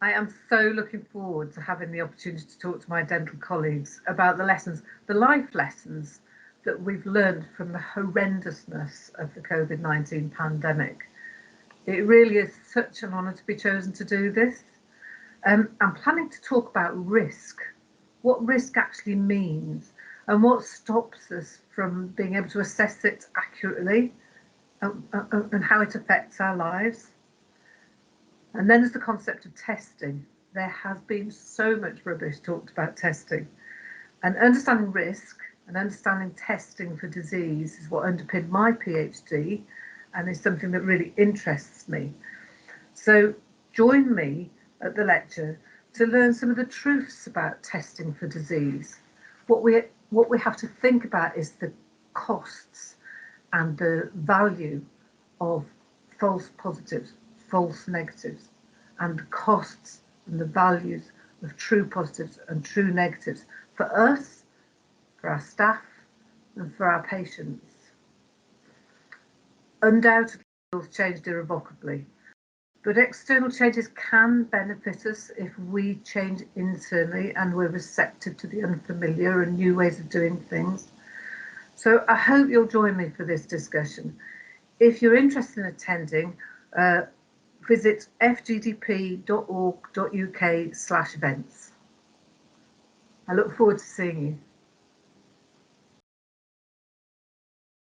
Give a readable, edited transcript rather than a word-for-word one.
I am so looking forward to having the opportunity to talk to my dental colleagues about the lessons, the life lessons that we've learned from the horrendousness of the COVID-19 pandemic. It really is such an honour to be chosen to do this. I'm planning to talk about risk, what risk actually means, and what stops us from being able to assess it accurately, and how it affects our lives. And then there's the concept of testing. There has been so much rubbish talked about testing. And understanding risk and understanding testing for disease is what underpinned my PhD and is something that really interests me. So join me at the lecture to learn some of the truths about testing for disease. What we have to think about is the costs and the value of false positives, false negatives, and the costs and the values of true positives and true negatives for us, for our staff, and for our patients. Undoubtedly, it's changed irrevocably, but external changes can benefit us if we change internally and we're receptive to the unfamiliar and new ways of doing things. So I hope you'll join me for this discussion. If you're interested in attending, visit fgdp.org.uk/events. I look forward to seeing you.